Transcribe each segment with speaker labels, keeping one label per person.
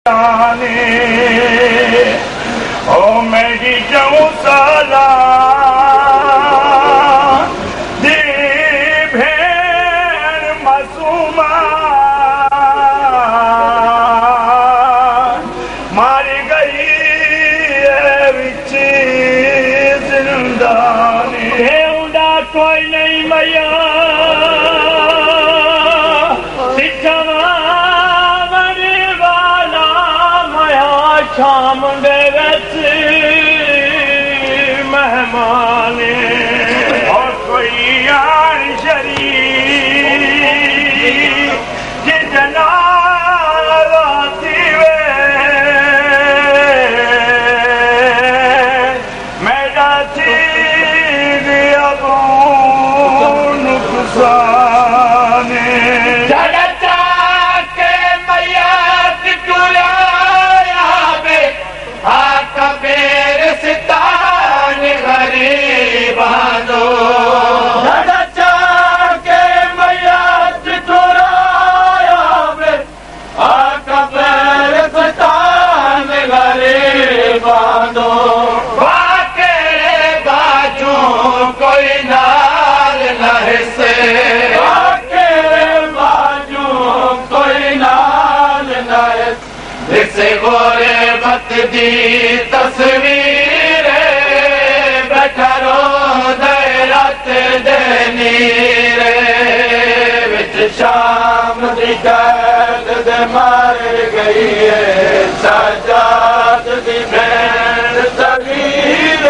Speaker 1: ओ मेरी जाऊं साला दी भेड़ मासूमा मारी गई विच जिंदानी उड़ा कोई नहीं मैया शाम दे विच मेहमान और कोई यार शरीफ जे जनाज़ी वे मेरा थी अबू नुकसान कोई नाल नहीं से बाजू कोई नाल नहीं से गोरे मत दी तस्वीर बैठा रो रात देनी रे विच शाम दी गल दे मार गई है सजाद दी भेड़ सगीर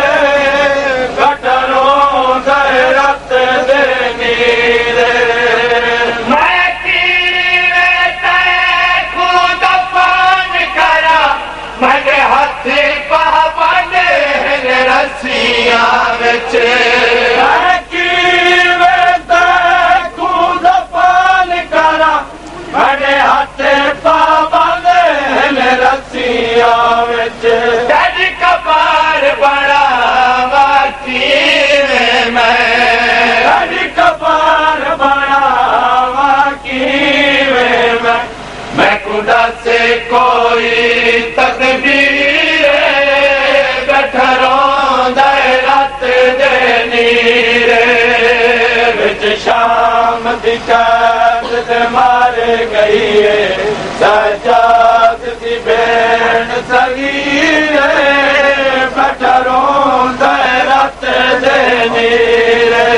Speaker 1: रात देनी रे मैं कीरे तैको दफन करा मेरे हाथी पाबंद रस्सियां विच मैं कीरे तैको दफन करा मेरे हाथी पाबंद रस्सियां विच तेरी कबर बड़ा बाकी मैं खुदा से कोई तकदीर बैठा रोंदा रात देनी रे विच शाम दी कैद दे मारे गई है सजाद दी भेड़ सगीर बैठा रोंदा रात देनी रे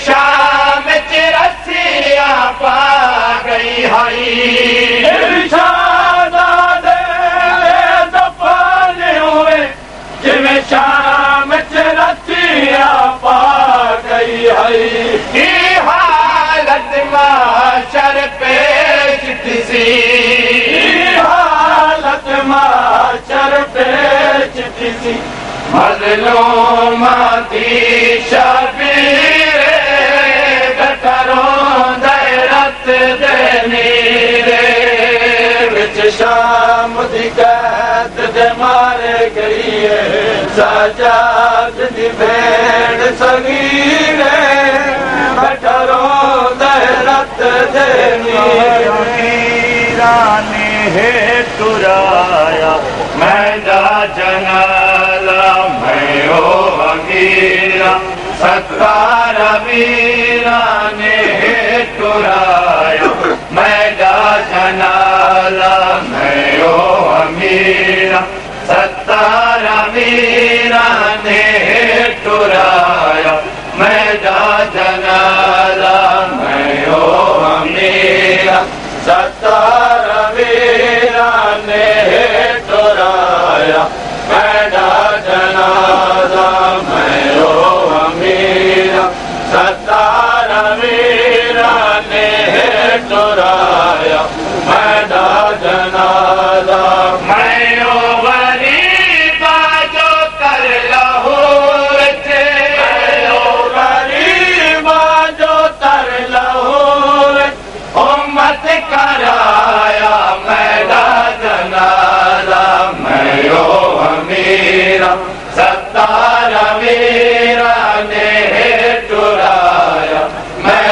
Speaker 1: शाम चिरसिया पा गई हाई दफन हुए जिमें शाम चिरसिया पा गई हाई की हालत माशर पेश थी हालत माशर पेश थी मज़लूमा दी शबीर रात देनी रे विच शाम दी कैद दे मारे गई है सजाद दी भेड़ सगीर बैठा रोंदा रात देनी रानी है तुराया मैदा जनाला मैं ओ अमीरा सत्तारा वीरा ने टुराया मैदा जनाला मैं ओ अमीरा सत्तारा वीरा ने टुराया मैदा जनाला मैं ओ अमीरा सत्तारा वीरा ने टुराया मैदा जनाला मैं ओ अमीरा सत्तारा वीरा ने टुराया मैदा जनाला मैं ओ गरीबा जो कर लाहौर थे ओ गरीबा जो तर लाहौर उम्मत कराया मैदा जनाला मैं ओ अमीरा सत्तारा वीरा ने टुराया मैं